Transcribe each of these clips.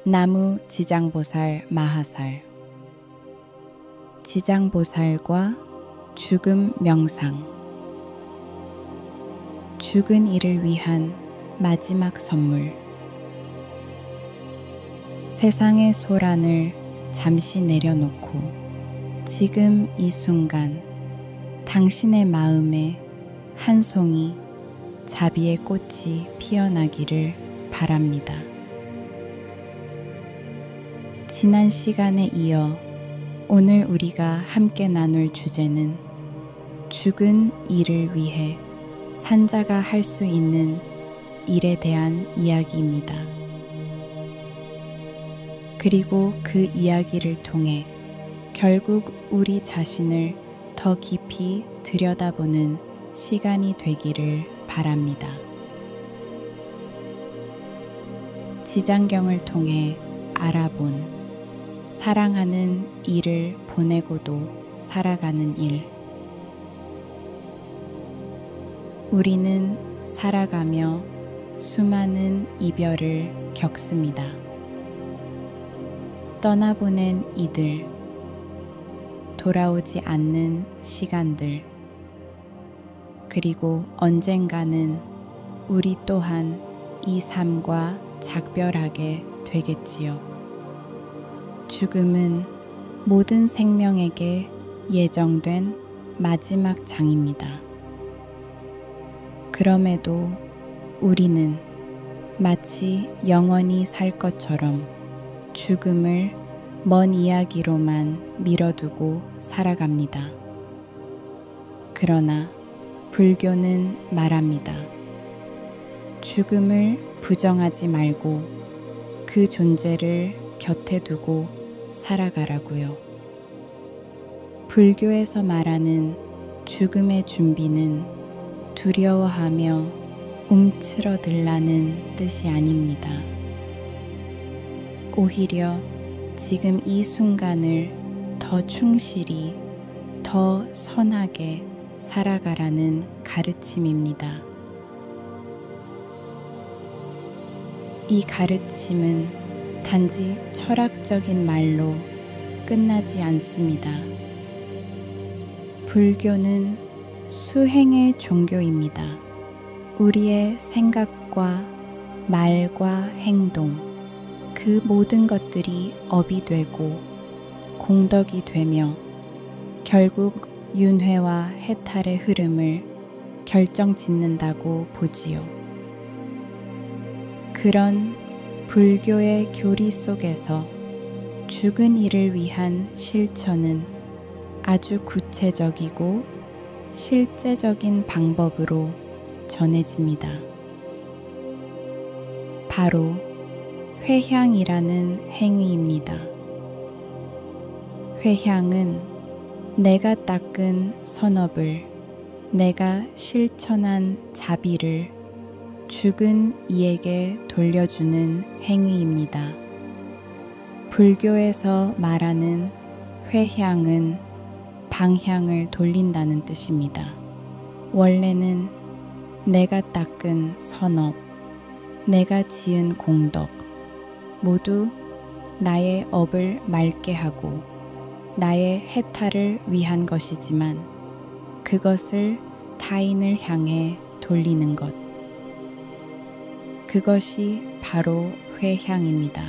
나무 지장보살 마하살. 지장보살과 죽음 명상. 죽은 이를 위한 마지막 선물. 세상의 소란을 잠시 내려놓고 지금 이 순간 당신의 마음에 한 송이 자비의 꽃이 피어나기를 바랍니다. 지난 시간에 이어 오늘 우리가 함께 나눌 주제는 죽은 이를 위해 산자가 할 수 있는 일에 대한 이야기입니다. 그리고 그 이야기를 통해 결국 우리 자신을 더 깊이 들여다보는 시간이 되기를 바랍니다. 지장경을 통해 알아본 사랑하는 이를 보내고도 살아가는 일. 우리는 살아가며 수많은 이별을 겪습니다. 떠나보낸 이들, 돌아오지 않는 시간들, 그리고 언젠가는 우리 또한 이 삶과 작별하게 되겠지요. 죽음은 모든 생명에게 예정된 마지막 장입니다. 그럼에도 우리는 마치 영원히 살 것처럼 죽음을 먼 이야기로만 미뤄두고 살아갑니다. 그러나 불교는 말합니다. 죽음을 부정하지 말고 그 존재를 곁에 두고 살아가라고요. 불교에서 말하는 죽음의 준비는 두려워하며 움츠러들라는 뜻이 아닙니다. 오히려 지금 이 순간을 더 충실히, 더 선하게 살아가라는 가르침입니다. 이 가르침은 단지 철학적인 말로 끝나지 않습니다. 불교는 수행의 종교입니다. 우리의 생각과 말과 행동, 그 모든 것들이 업이 되고 공덕이 되며 결국 윤회와 해탈의 흐름을 결정짓는다고 보지요. 그런 불교의 교리 속에서 죽은 이를 위한 실천은 아주 구체적이고 실제적인 방법으로 전해집니다. 바로 회향이라는 행위입니다. 회향은 내가 닦은 선업을, 내가 실천한 자비를 죽은 이에게 돌려주는 행위입니다. 불교에서 말하는 회향은 방향을 돌린다는 뜻입니다. 원래는 내가 닦은 선업, 내가 지은 공덕, 모두 나의 업을 맑게 하고 나의 해탈을 위한 것이지만 그것을 타인을 향해 돌리는 것. 그것이 바로 회향입니다.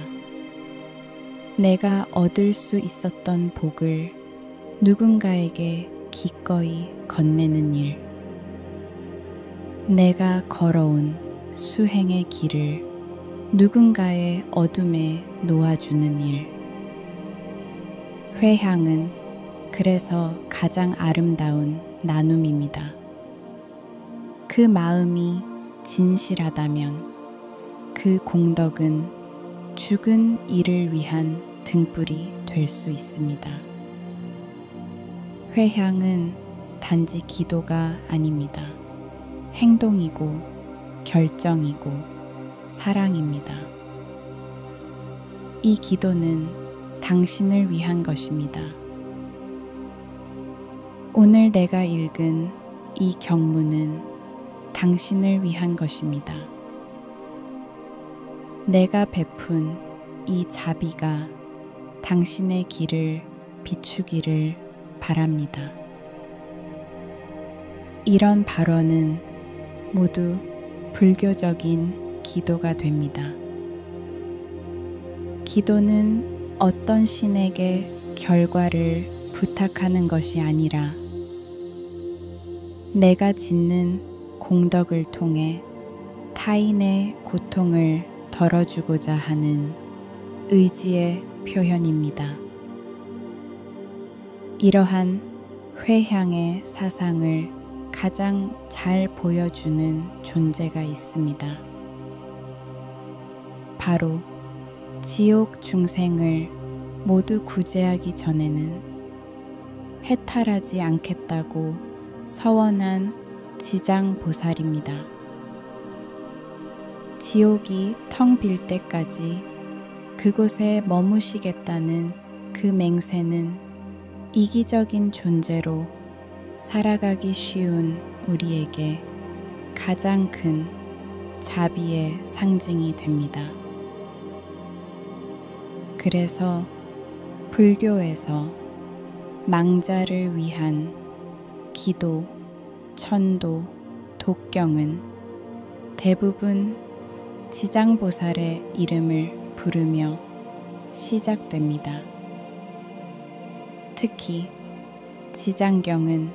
내가 얻을 수 있었던 복을 누군가에게 기꺼이 건네는 일. 내가 걸어온 수행의 길을 누군가의 어둠에 놓아주는 일. 회향은 그래서 가장 아름다운 나눔입니다. 그 마음이 진실하다면 그 공덕은 죽은 이를 위한 등불이 될 수 있습니다. 회향은 단지 기도가 아닙니다. 행동이고 결정이고 사랑입니다. 이 기도는 당신을 위한 것입니다. 오늘 내가 읽은 이 경문은 당신을 위한 것입니다. 내가 베푼 이 자비가 당신의 길을 비추기를 바랍니다. 이런 발언은 모두 불교적인 기도가 됩니다. 기도는 어떤 신에게 결과를 부탁하는 것이 아니라 내가 짓는 공덕을 통해 타인의 고통을 덜어주고자 하는 의지의 표현입니다. 이러한 회향의 사상을 가장 잘 보여주는 존재가 있습니다. 바로 지옥 중생을 모두 구제하기 전에는 해탈하지 않겠다고 서원한 지장보살입니다. 지옥이 텅 빌 때까지 그곳에 머무시겠다는 그 맹세는 이기적인 존재로 살아가기 쉬운 우리에게 가장 큰 자비의 상징이 됩니다. 그래서 불교에서 망자를 위한 기도, 천도, 독경은 대부분 지장보살의 이름을 부르며 시작됩니다. 특히 지장경은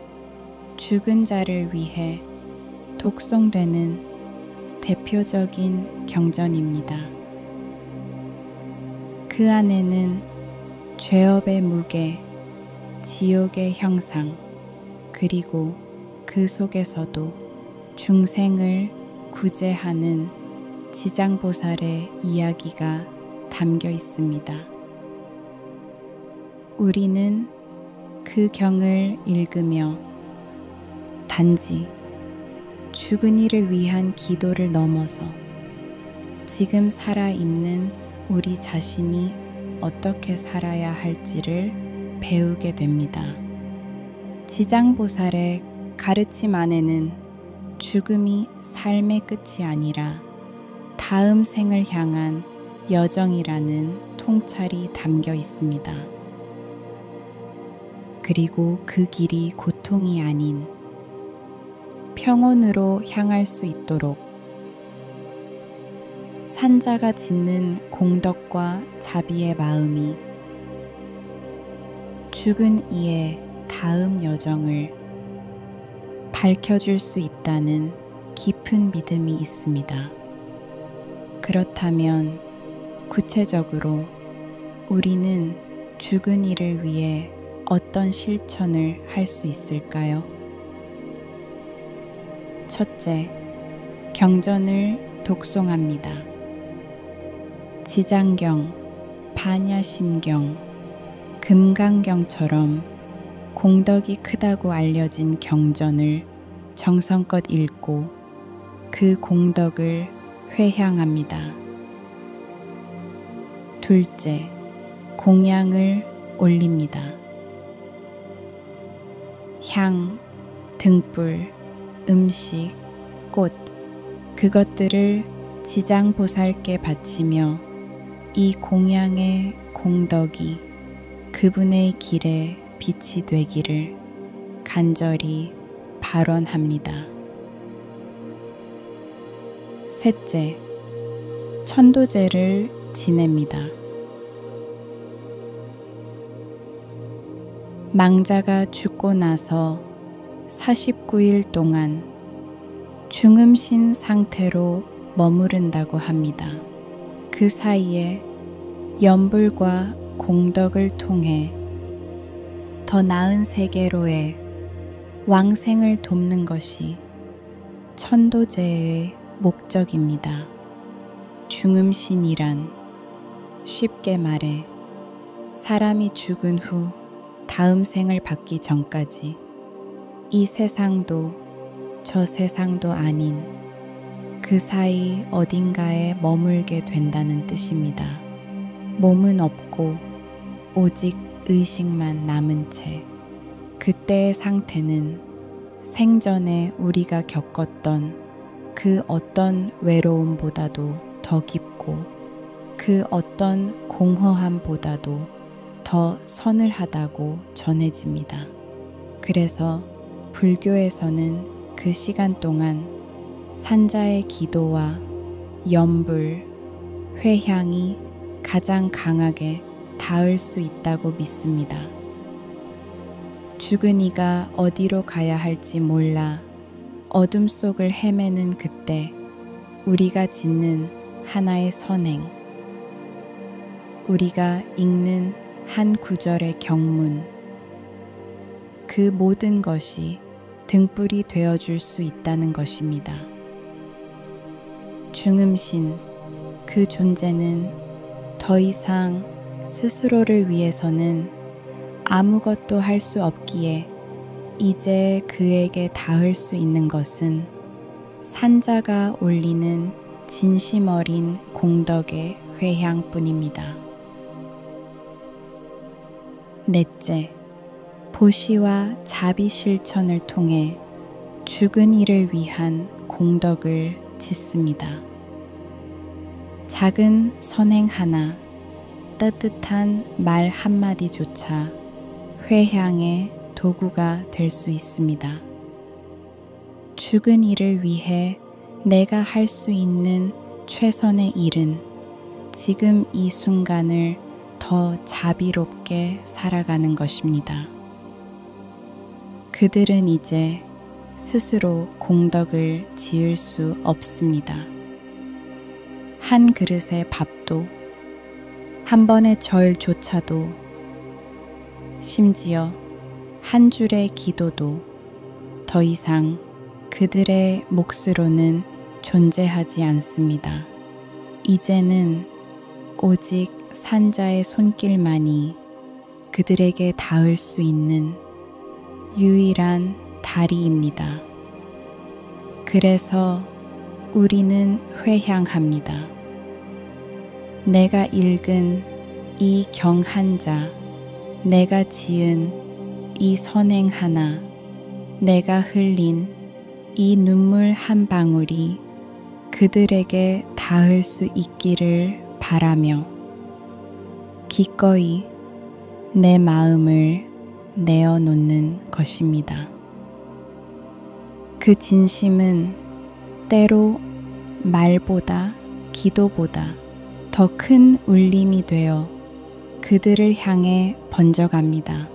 죽은 자를 위해 독송되는 대표적인 경전입니다. 그 안에는 죄업의 무게, 지옥의 형상, 그리고 그 속에서도 중생을 구제하는 지장보살의 이야기가 담겨 있습니다. 우리는 그 경을 읽으며 단지 죽은 이를 위한 기도를 넘어서 지금 살아있는 우리 자신이 어떻게 살아야 할지를 배우게 됩니다. 지장보살의 가르침 안에는 죽음이 삶의 끝이 아니라 다음 생을 향한 여정이라는 통찰이 담겨 있습니다. 그리고 그 길이 고통이 아닌 평온으로 향할 수 있도록 산자가 짓는 공덕과 자비의 마음이 죽은 이의 다음 여정을 밝혀줄 수 있다는 깊은 믿음이 있습니다. 그렇다면 구체적으로 우리는 죽은 이를 위해 어떤 실천을 할 수 있을까요? 첫째, 경전을 독송합니다. 지장경, 반야심경, 금강경처럼 공덕이 크다고 알려진 경전을 정성껏 읽고 그 공덕을 회향합니다. 둘째, 공양을 올립니다. 향, 등불, 음식, 꽃, 그것들을 지장보살께 바치며 이 공양의 공덕이 그분의 길에 빛이 되기를 간절히 발언합니다. 셋째, 천도제를 지냅니다. 망자가 죽고 나서 49일 동안 중음신 상태로 머무른다고 합니다. 그 사이에 염불과 공덕을 통해 더 나은 세계로의 왕생을 돕는 것이 천도제의 목적입니다. 중음신이란 쉽게 말해 사람이 죽은 후 다음 생을 받기 전까지 이 세상도 저 세상도 아닌 그 사이 어딘가에 머물게 된다는 뜻입니다. 몸은 없고 오직 의식만 남은 채 그때의 상태는 생전에 우리가 겪었던 그 어떤 외로움보다도 더 깊고 그 그 어떤 공허함보다도 더 서늘하다고 전해집니다. 그래서 불교에서는 그 시간 동안 산자의 기도와 염불, 회향이 가장 강하게 닿을 수 있다고 믿습니다. 죽은 이가 어디로 가야 할지 몰라 어둠 속을 헤매는 그때 우리가 짓는 하나의 선행, 우리가 읽는 한 구절의 경문, 그 모든 것이 등불이 되어줄 수 있다는 것입니다. 중음신, 그 존재는 더 이상 스스로를 위해서는 아무것도 할 수 없기에 이제 그에게 닿을 수 있는 것은 산자가 올리는 진심 어린 공덕의 회향뿐입니다. 넷째, 보시와 자비 실천을 통해 죽은 이를 위한 공덕을 짓습니다. 작은 선행 하나, 따뜻한 말 한마디조차 회향의 도구가 될 수 있습니다. 죽은 이를 위해 내가 할 수 있는 최선의 일은 지금 이 순간을 더 자비롭게 살아가는 것입니다. 그들은 이제 스스로 공덕을 지을 수 없습니다. 한 그릇의 밥도, 한 번의 절조차도, 심지어 한 줄의 기도도 더 이상 그들의 몫으로는 존재하지 않습니다. 이제는 오직 산자의 손길만이 그들에게 닿을 수 있는 유일한 다리입니다. 그래서 우리는 회향합니다. 내가 읽은 이 경 한자, 내가 지은 이 선행 하나, 내가 흘린 이 눈물 한 방울이 그들에게 닿을 수 있기를 바라며 기꺼이 내 마음을 내어놓는 것입니다. 그 진심은 때로 말보다 기도보다 더 큰 울림이 되어 그들을 향해 번져갑니다.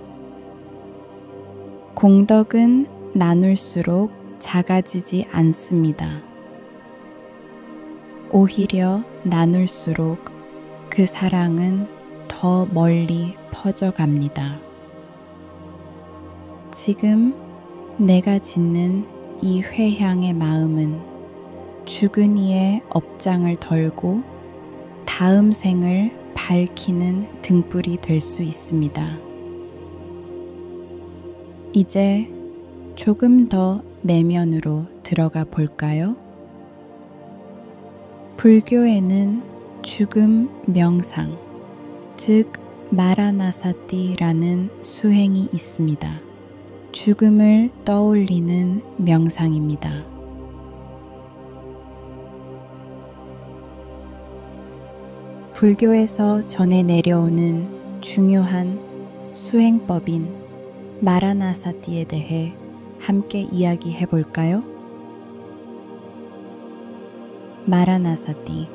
공덕은 나눌수록 작아지지 않습니다. 오히려 나눌수록 그 사랑은 더 멀리 퍼져갑니다. 지금 내가 짓는 이 회향의 마음은 죽은 이의 업장을 덜고 다음 생을 밝히는 등불이 될 수 있습니다. 이제 조금 더 내면으로 들어가 볼까요? 불교에는 죽음 명상, 즉 마라나사띠라는 수행이 있습니다. 죽음을 떠올리는 명상입니다. 불교에서 전해 내려오는 중요한 수행법인 마라나사띠에 대해 함께 이야기해 볼까요? 마라나사띠,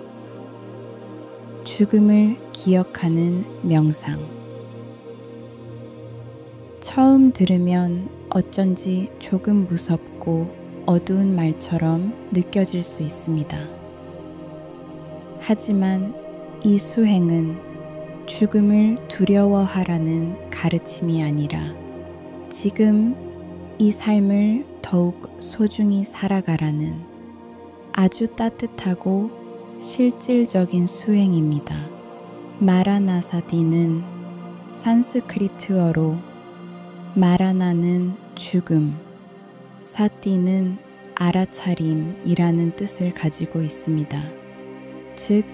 죽음을 기억하는 명상. 처음 들으면 어쩐지 조금 무섭고 어두운 말처럼 느껴질 수 있습니다. 하지만 이 수행은 죽음을 두려워하라는 가르침이 아니라 지금 이 삶을 더욱 소중히 살아가라는 아주 따뜻하고 실질적인 수행입니다. 마라나사디는 산스크리트어로 마라나는 죽음, 사띠는 알아차림이라는 뜻을 가지고 있습니다. 즉,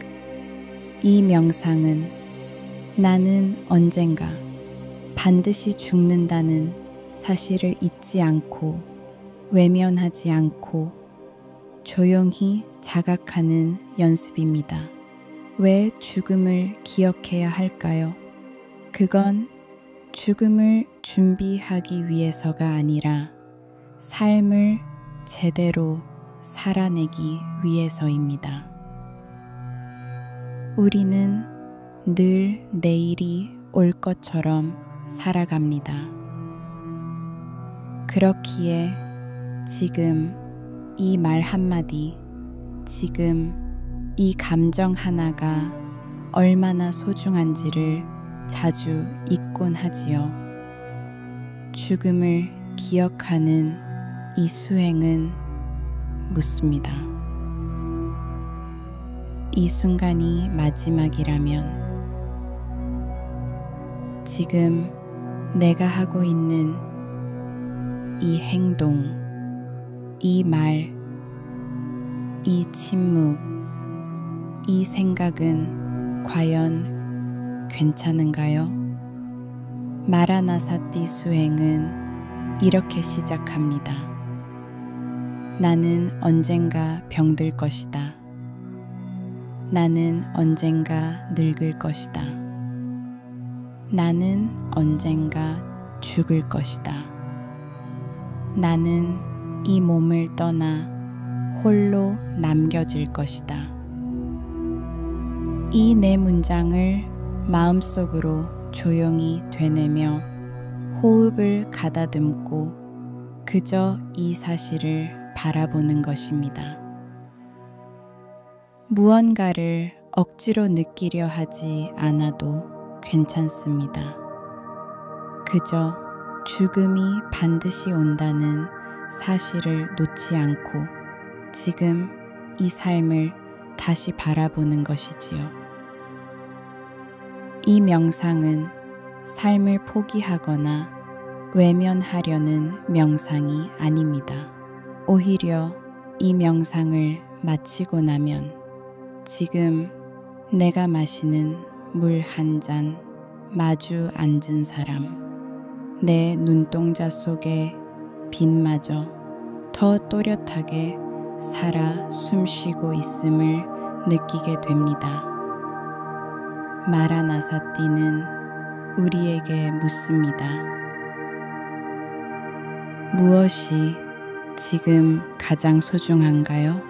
이 명상은 나는 언젠가 반드시 죽는다는 사실을 잊지 않고 외면하지 않고 조용히 자각하는 연습입니다. 왜 죽음을 기억해야 할까요? 그건 죽음을 준비하기 위해서가 아니라 삶을 제대로 살아내기 위해서입니다. 우리는 늘 내일이 올 것처럼 살아갑니다. 그렇기에 지금 이 말 한마디, 지금 이 감정 하나가 얼마나 소중한지를 자주 잊곤 하지요. 죽음을 기억하는 이 수행은 묻습니다. 이 순간이 마지막이라면 지금 내가 하고 있는 이 행동, 이 말, 이 침묵, 이 생각은 과연 괜찮은가요? 마라나사띠 수행은 이렇게 시작합니다. 나는 언젠가 병들 것이다. 나는 언젠가 늙을 것이다. 나는 언젠가 죽을 것이다. 나는 이 몸을 떠나 홀로 남겨질 것이다. 이 네 문장을 마음속으로 조용히 되뇌며 호흡을 가다듬고 그저 이 사실을 바라보는 것입니다. 무언가를 억지로 느끼려 하지 않아도 괜찮습니다. 그저 죽음이 반드시 온다는 사실을 놓지 않고 지금 이 삶을 다시 바라보는 것이지요. 이 명상은 삶을 포기하거나 외면하려는 명상이 아닙니다. 오히려 이 명상을 마치고 나면 지금 내가 마시는 물 한 잔 마주 앉은 사람, 내 눈동자 속에 빛마저 더 또렷하게 살아 숨쉬고 있음을 느끼게 됩니다. 마라나사띠는 우리에게 묻습니다. 무엇이 지금 가장 소중한가요?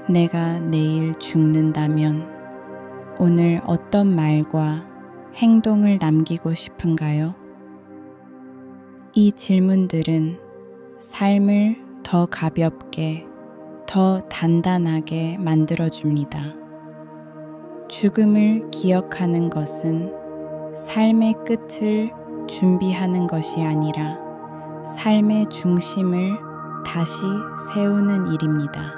내가 내일 죽는다면 오늘 어떤 말과 행동을 남기고 싶은가요? 이 질문들은 삶을 더 가볍게, 더 단단하게 만들어줍니다. 죽음을 기억하는 것은 삶의 끝을 준비하는 것이 아니라 삶의 중심을 다시 세우는 일입니다.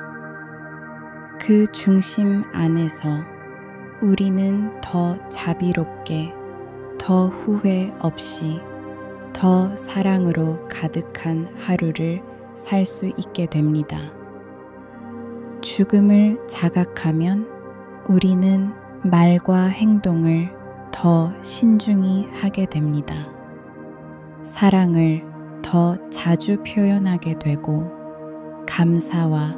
그 중심 안에서 우리는 더 자비롭게, 더 후회 없이, 더 사랑으로 가득한 하루를 살 수 있게 됩니다. 죽음을 자각하면 우리는 말과 행동을 더 신중히 하게 됩니다. 사랑을 더 자주 표현하게 되고 감사와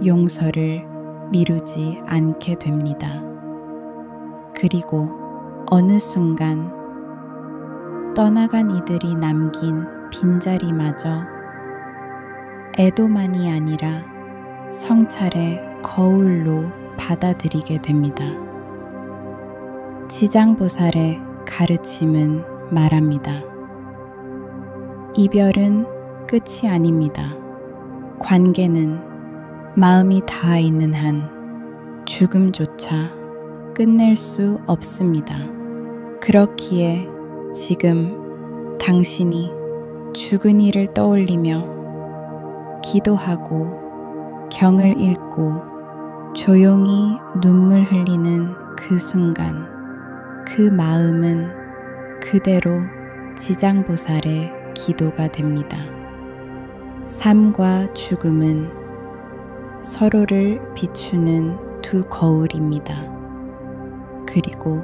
용서를 미루지 않게 됩니다. 그리고 어느 순간 떠나간 이들이 남긴 빈자리마저 애도만이 아니라 성찰의 거울로 받아들이게 됩니다. 지장보살의 가르침은 말합니다. 이별은 끝이 아닙니다. 관계는 마음이 닿아 있는 한 죽음조차 끝낼 수 없습니다. 그렇기에 지금 당신이 죽은 이를 떠올리며 기도하고 경을 읽고 조용히 눈물 흘리는 그 순간 그 마음은 그대로 지장보살의 기도가 됩니다. 삶과 죽음은 서로를 비추는 두 거울입니다. 그리고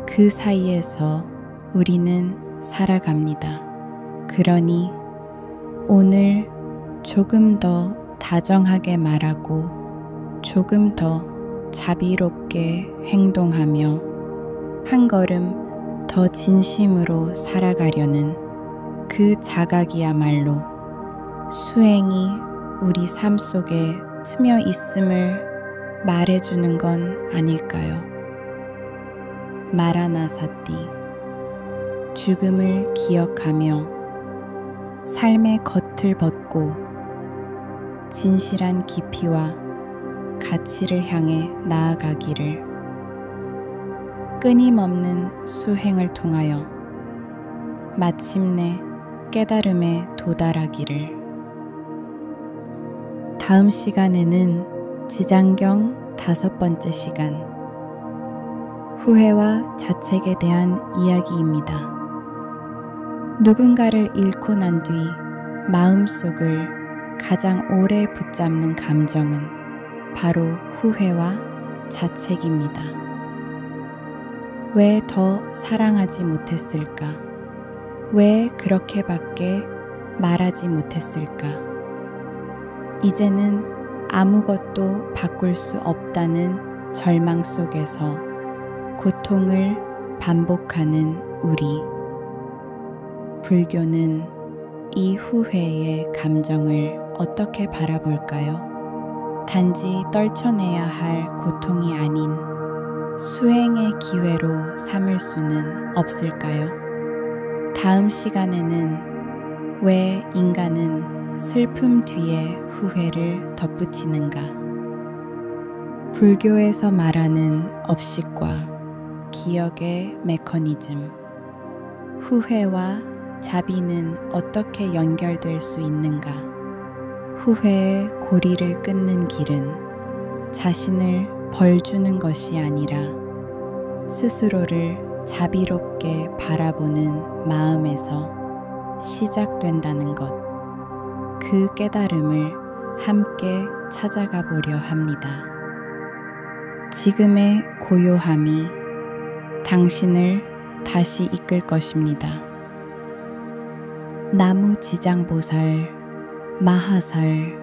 그 사이에서 우리는 살아갑니다. 그러니 오늘 조금 더 다정하게 말하고 조금 더 자비롭게 행동하며 한 걸음 더 진심으로 살아가려는 그 자각이야말로 수행이 우리 삶 속에 스며 있음을 말해주는 건 아닐까요? 마라나사띠, 죽음을 기억하며 삶의 겉을 벗고 진실한 깊이와 가치를 향해 나아가기를, 끊임없는 수행을 통하여 마침내 깨달음에 도달하기를. 다음 시간에는 지장경 5번째 시간, 후회와 자책에 대한 이야기입니다. 누군가를 잃고 난 뒤 마음속을 가장 오래 붙잡는 감정은 바로 후회와 자책입니다. 왜 더 사랑하지 못했을까? 왜 그렇게밖에 말하지 못했을까? 이제는 아무것도 바꿀 수 없다는 절망 속에서 고통을 반복하는 우리. 불교는 이 후회의 감정을 어떻게 바라볼까요? 단지 떨쳐내야 할 고통이 아닌 수행의 기회로 삼을 수는 없을까요? 다음 시간에는 왜 인간은 슬픔 뒤에 후회를 덧붙이는가? 불교에서 말하는 업식과 기억의 메커니즘, 후회와 자비는 어떻게 연결될 수 있는가? 후회의 고리를 끊는 길은 자신을 벌 주는 것이 아니라 스스로를 자비롭게 바라보는 마음에서 시작된다는 것. 그 깨달음을 함께 찾아가 보려 합니다. 지금의 고요함이 당신을 다시 이끌 것입니다. 나무지장보살 마하살